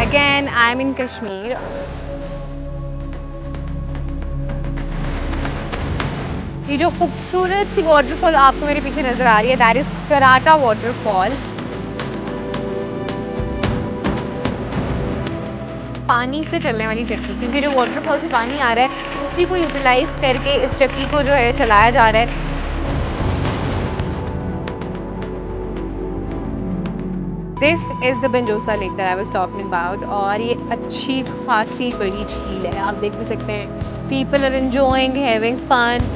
Again, I'm in Kashmir. ये जो खूबसूरत सी वाटरफॉल आपको मेरे पीछे नजर आ रही है, दैट इज कराटा वाटरफॉल। पानी से चलने वाली चक्की, क्योंकि जो वाटरफॉल से पानी आ रहा है उसी को यूटिलाइज करके इस चक्की को जो है चलाया जा रहा है। दिस इज द बेंजोसा lake that I was talking about, और ये अच्छी खासी बड़ी झील है, आप देख भी सकते हैं। People are enjoying, having fun.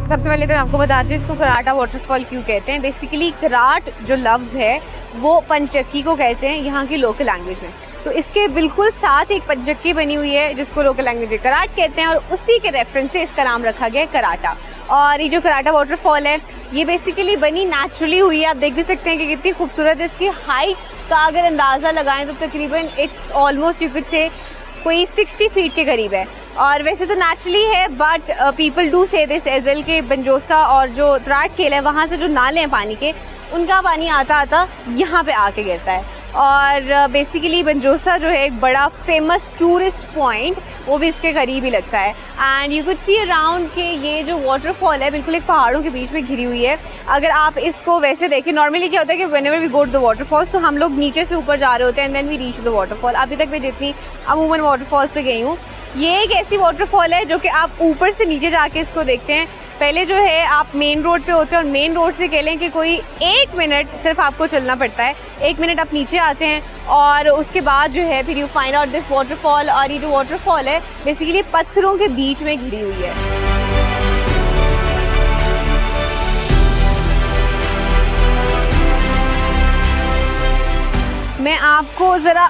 सबसे पहले तो मैं आपको बताती हूँ इसको कराटा वाटरफॉल क्यों कहते हैं। बेसिकली कराट जो लफ्ज़ है वो पंचक्की को कहते हैं यहाँ की लोकल लैंग्वेज में। तो इसके बिल्कुल साथ एक पंचक्की बनी हुई है जिसको लोकल लैंग्वेज में कराट कहते हैं, और उसी के रेफरेंस से इसका नाम रखा गया है कराटा। और ये जो कराटा वाटरफॉल है ये बेसिकली बनी नेचुरली हुई है। आप देख भी सकते हैं कि कितनी खूबसूरत है। इसकी हाइट का अगर अंदाज़ा लगाएं तो तकरीबन it's almost you could say कोई 60 फीट के करीब है। और वैसे तो नेचुरली है, बट पीपल डू से दिस एज वेल के बंजोसा और जो त्राट खेल है वहाँ से जो नाले हैं पानी के, उनका पानी आता आता यहाँ पे आके गिरता है। और बेसिकली बंजोसा जो है एक बड़ा फेमस टूरिस्ट पॉइंट, वो भी इसके करीब ही लगता है। And you could see around के ये जो वाटरफॉल है बिल्कुल एक पहाड़ों के बीच में घिरी हुई है। अगर आप इसको वैसे देखें, नॉर्मली क्या होता है कि whenever we go to the waterfall तो हम लोग नीचे से ऊपर जा रहे होते हैं and then we reach the waterfall. अभी तक मैं जितनी अमूमन वाटरफॉल्स पे गई हूँ, ये एक ऐसी वाटरफॉल है जो कि आप ऊपर से नीचे जाके इसको देखते हैं। पहले जो है आप मेन रोड पे होते हैं और मेन रोड से कह लें कि कोई 1 मिनट सिर्फ आपको चलना पड़ता है। 1 मिनट आप नीचे आते हैं और उसके बाद जो है फिर you find out this waterfall. और ये जो वाटरफॉल है बेसिकली पत्थरों के बीच में घिरी हुई है। मैं आपको ज़रा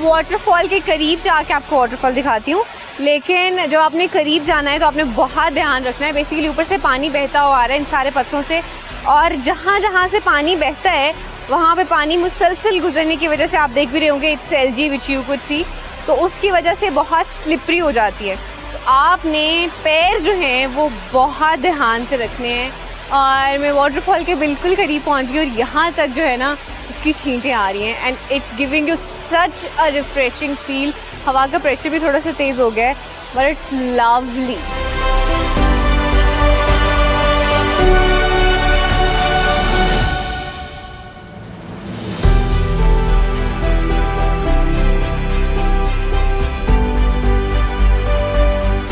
वाटरफॉल के करीब जाके आपको वाटरफॉल दिखाती हूँ, लेकिन जब आपने करीब जाना है तो आपने बहुत ध्यान रखना है। बेसिकली ऊपर से पानी बहता हुआ आ रहा है इन सारे पत्थरों से, और जहाँ जहाँ से पानी बहता है वहाँ पे पानी मुसलसल गुजरने की वजह से आप देख भी रहे होंगे it's LG which you could see, तो उसकी वजह से बहुत स्लिपरी हो जाती है। तो आपने पैर जो हैं वो बहुत ध्यान से रखने हैं। और मैं वाटरफॉल के बिल्कुल करीब पहुँच गई और यहाँ तक जो है ना उसकी छींटें आ रही हैं, and it's giving you such a refreshing feel. हवा का प्रेशर भी थोड़ा सा तेज़ हो गया है, but it's lovely.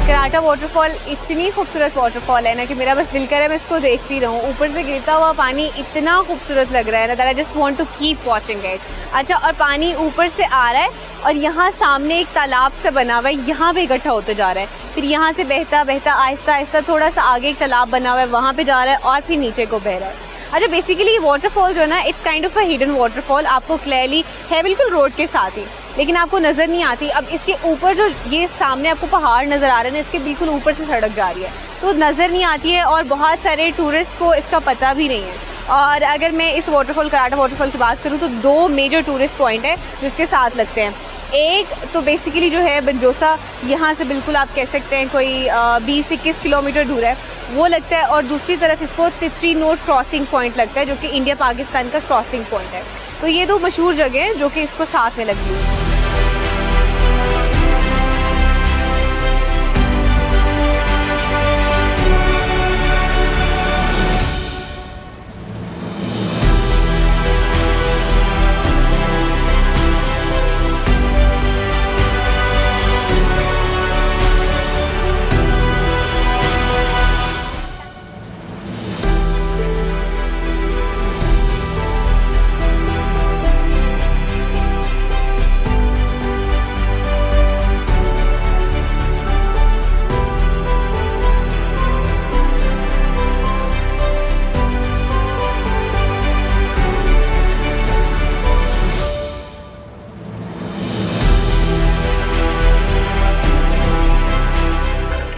Karate waterfall इतनी खूबसूरत वाटरफॉल है ना कि मेरा बस दिल कर रहा है मैं इसको देखती रहूँ। ऊपर से गिरता हुआ पानी इतना खूबसूरत लग रहा है ना that I just want to keep watching it. अच्छा, और पानी ऊपर से आ रहा है और यहाँ सामने एक तालाब से बना हुआ है, यहाँ पे इकट्ठा होते जा रहा है। फिर यहाँ से बहता बहता आहिस्ता आहिस्ता थोड़ा सा आगे एक तालाब बना हुआ है, वहाँ पे जा रहा है और फिर नीचे को बह रहा है। अच्छा, बेसिकली वाटरफॉल जो है ना it's kind of a hidden waterfall. आपको क्लियरली है बिल्कुल रोड के साथ ही, लेकिन आपको नज़र नहीं आती। अब इसके ऊपर जो ये सामने आपको पहाड़ नज़र आ रहे हैं ना, इसके बिल्कुल ऊपर से सड़क जा रही है तो नज़र नहीं आती है, और बहुत सारे टूरिस्ट को इसका पता भी नहीं है। और अगर मैं इस वाटरफॉल कराटा वाटरफॉल की बात करूँ तो 2 मेजर टूरिस्ट पॉइंट है जो इसके साथ लगते हैं। एक तो बेसिकली जो है बंजोसा, यहाँ से बिल्कुल आप कह सकते हैं कोई 20-21 किलोमीटर दूर है, वो लगता है। और दूसरी तरफ इसको तितरी नोट क्रॉसिंग पॉइंट लगता है जो कि इंडिया पाकिस्तान का क्रॉसिंग पॉइंट है। तो ये 2 मशहूर जगह हैं जो कि इसको साथ में लगी हुई है।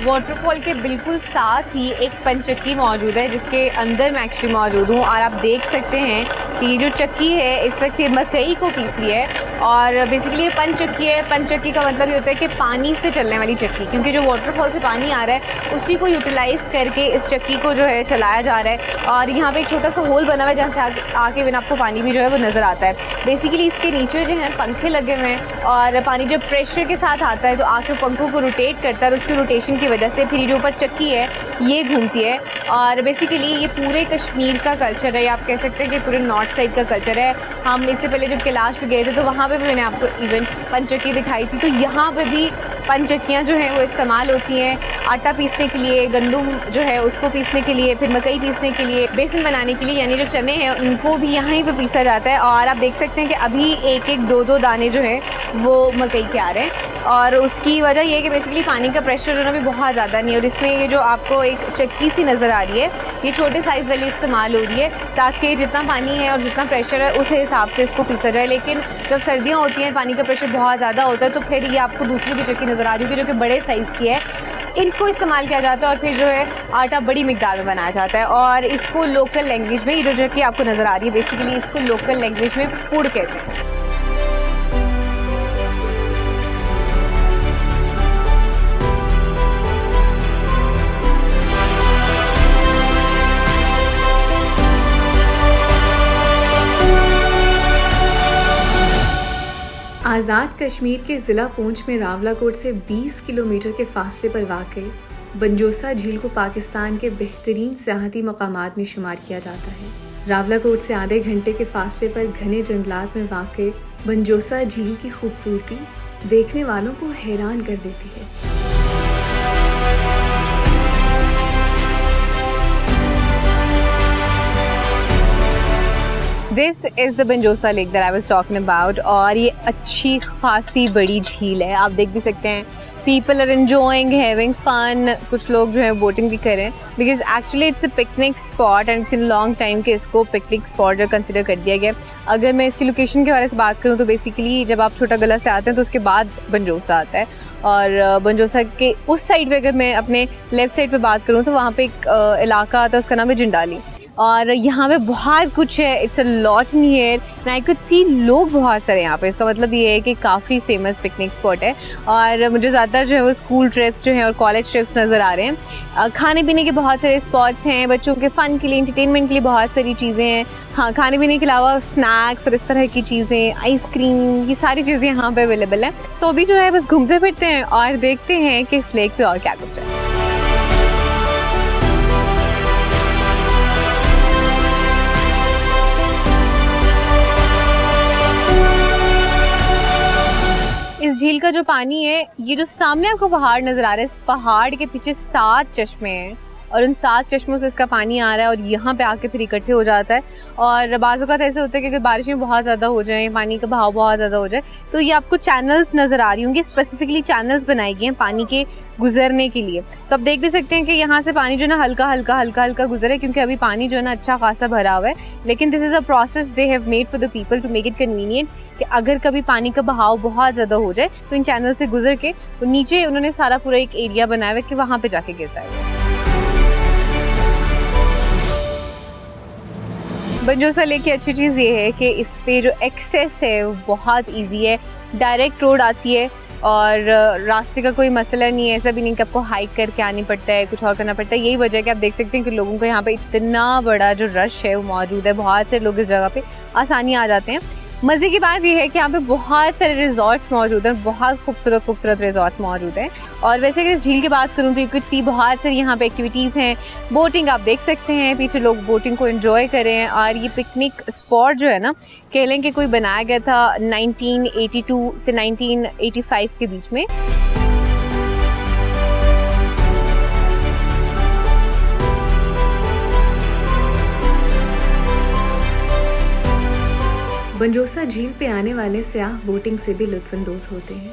वाटरफॉल के बिल्कुल साथ ही एक पंचक्की मौजूद है जिसके अंदर मैं एक्चुअली मौजूद हूँ, और आप देख सकते हैं कि ये जो चक्की है इस वक्त ये मकई को पीस रही है। और बेसिकली ये पंचचक्की है। पंचचक्की का मतलब ये होता है कि पानी से चलने वाली चक्की, क्योंकि जो वाटरफॉल से पानी आ रहा है उसी को यूटिलाइज़ करके इस चक्की को जो है चलाया जा रहा है। और यहाँ पे एक छोटा सा होल बना हुआ है जहाँ से आके बिना आपको पानी भी जो है वो नज़र आता है। बेसिकली इसके नीचे जो है पंखे लगे हुए हैं और पानी जब प्रेशर के साथ आता है तो आके पंखों को रोटेट करता है और उसकी रोटेशन की वजह से फिर ये जो ऊपर चक्की है ये घूमती है। और बेसिकली ये पूरे कश्मीर का कल्चर है, या आप कह सकते हैं कि पूरे नॉर्थ साइड का कल्चर है। हम इससे पहले जब कैलाश पे गए थे तो वहाँ पे भी मैंने आपको इवन पंचचक्की दिखाई थी। तो यहाँ पे भी पंचचक्कियाँ जो हैं वो इस्तेमाल होती हैं आटा पीसने के लिए, गंदम जो है उसको पीसने के लिए, फिर मकई पीसने के लिए, बेसन बनाने के लिए, यानी जो चने हैं उनको भी यहाँ पे पीसा जाता है। और आप देख सकते हैं कि अभी एक एक दो दो दाने जो हैं वो मकई के आ रहे हैं। और उसकी वजह ये है कि बेसिकली पानी का प्रेशर जो है ना भी बहुत ज़्यादा नहीं है। और इसमें ये जो आपको एक चक्की सी नज़र आ रही है ये छोटे साइज़ वाली इस्तेमाल हो रही है ताकि जितना पानी है और जितना प्रेशर है उस हिसाब से इसको पीसा जाए। लेकिन जब सर्दियाँ होती हैं पानी का प्रेशर बहुत ज़्यादा होता है तो फिर ये आपको दूसरी भी चक्की नज़र आ रही होगी जो कि बड़े साइज़ की है। इनको इस्तेमाल किया जाता है और फिर जो है आटा बड़ी मिकदार में बनाया जाता है। और इसको लोकल लैंग्वेज में, ये जो चक्की आपको नज़र आ रही है बेसिकली इसको लोकल लैंग्वेज में पुड़ कहते हैं। आज़ाद कश्मीर के ज़िला पूंछ में रावलाकोट से 20 किलोमीटर के फासले पर वाक़ई बंजोसा झील को पाकिस्तान के बेहतरीन सियाहती मकामात में शुमार किया जाता है। रावलाकोट से आधे घंटे के फासले पर घने जंगलात में वाक़ई बंजोसा झील की खूबसूरती देखने वालों को हैरान कर देती है। दिस इज़ द बंजोसा lake that I was talking about. और ये अच्छी खासी बड़ी झील है, आप देख भी सकते हैं। People are enjoying, having fun. कुछ लोग जो है बोटिंग भी कर रहे हैं because actually it's a picnic spot and it's been long time कि इसको पिकनिक स्पॉट जो कंसिडर कर दिया गया। अगर मैं इसकी लोकेशन के बारे में बात करूँ तो बेसिकली जब आप छोटा गला से आते हैं तो उसके बाद बंजोसा आता है। और बंजोसा के उस साइड पे अगर मैं अपने लेफ़्ट साइड पे बात करूँ तो वहाँ पे एक इलाका आता है, उसका नाम है जिंडाली। और यहाँ पे बहुत कुछ है, it's a lot in here and I could see लोग बहुत सारे यहाँ पे। इसका मतलब ये है कि काफ़ी फेमस पिकनिक स्पॉट है। और मुझे ज़्यादातर जो है वो स्कूल ट्रिप्स जो हैं और कॉलेज ट्रिप्स नज़र आ रहे हैं। खाने पीने के बहुत सारे स्पॉट्स हैं, बच्चों के फ़न के लिए, इंटरटेनमेंट के लिए बहुत सारी चीज़ें हैं। हाँ, खाने पीने के अलावा स्नैक्स और इस तरह की चीज़ें, आइसक्रीम, ये सारी चीज़ें यहाँ पे अवेलेबल हैं। सो अभी जो है बस घूमते फिरते हैं और देखते हैं कि इस लेक पे और क्या कुछ है। इस झील का जो पानी है, ये जो सामने आपको पहाड़ नज़र आ रहा है, इस पहाड़ के पीछे 7 चश्मे हैं और उन 7 चश्मों से इसका पानी आ रहा है और यहाँ पे आके फिर इकट्ठे हो जाता है। और बाज़ औक़ात ऐसे होता है कि अगर बारिशें बहुत ज़्यादा हो जाएं, पानी का बहाव बहुत ज़्यादा हो जाए तो ये आपको चैनल्स नज़र आ रही होंगी। स्पेसिफिकली चैनल्स बनाई गई हैं पानी के गुजरने के लिए। तो आप देख भी सकते हैं कि यहाँ से पानी जो है ना हल्का हल्का गुजरे, क्योंकि अभी पानी जो है ना अच्छा खासा भरा हुआ है। लेकिन this is a process they have made for the people to make it convenient कि अगर कभी पानी का बहाव बहुत ज़्यादा हो जाए तो इन चैनल से गुजर के नीचे उन्होंने सारा पूरा एक एरिया बनाया हुआ है कि वहाँ पर जाके गिरता है। बंजोसा लेक की अच्छी चीज़ ये है कि इस पे जो एक्सेस है वो बहुत इजी है। डायरेक्ट रोड आती है और रास्ते का कोई मसला नहीं है। ऐसा भी नहीं कि आपको हाइक करके आनी पड़ता है, कुछ और करना पड़ता है। यही वजह है कि आप देख सकते हैं कि लोगों को यहाँ पे इतना बड़ा जो रश है वो मौजूद है। बहुत से लोग इस जगह पे आसानी आ जाते हैं। मज़े की बात यह है कि यहाँ पे बहुत सारे रिजॉर्ट्स मौजूद हैं, बहुत खूबसूरत रिजॉर्ट्स मौजूद हैं। और वैसे अगर इस झील की बात करूँ तो यू कुड सी बहुत सारी यहाँ पे एक्टिविटीज़ हैं। बोटिंग आप देख सकते हैं, पीछे लोग बोटिंग को एंजॉय कर रहे हैं। और ये पिकनिक स्पॉट जो है ना, कह लें कि कोई बनाया गया था 1982 से 1985 के बीच में। बंजोसा झील पे आने वाले सयाह बोटिंग से भी लुत्फानंदोज होते हैं।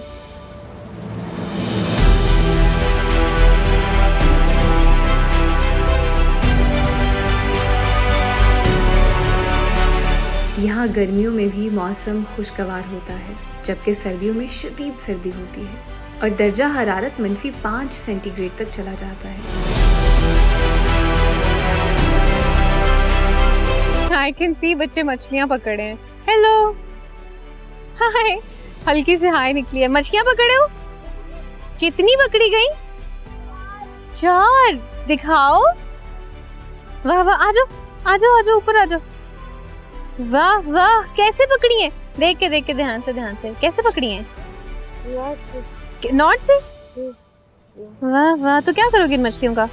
यहाँ गर्मियों में भी मौसम खुशगवार होता है, जबकि सर्दियों में शदीद सर्दी होती है और दर्जा हरारत -5 सेंटीग्रेड तक चला जाता है। आई कैन सी बच्चे मछलियाँ पकड़े हैं। हेलो, हाय, हल्की से हाय निकली है। मछलियां पकड़े हो? कितनी पकड़ी गई? 4। दिखाओ। वाह वाह, आ जाओ आ जाओ आ जाओ, ऊपर आ जाओ। वाह वाह, कैसे पकड़ी है? देख के ध्यान से कैसे पकड़ी है? नॉट से। वाह वाह, तो क्या करोगे इन मछलियों का?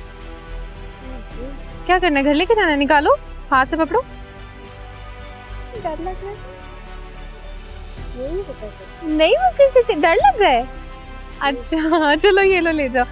क्या करना है? घर लेके जाना है? निकालो, हाथ से पकड़ो। डर लग रहा है? नहीं पकड़ सकते, डर लग रहा है। अच्छा चलो ये लो, ले जाओ।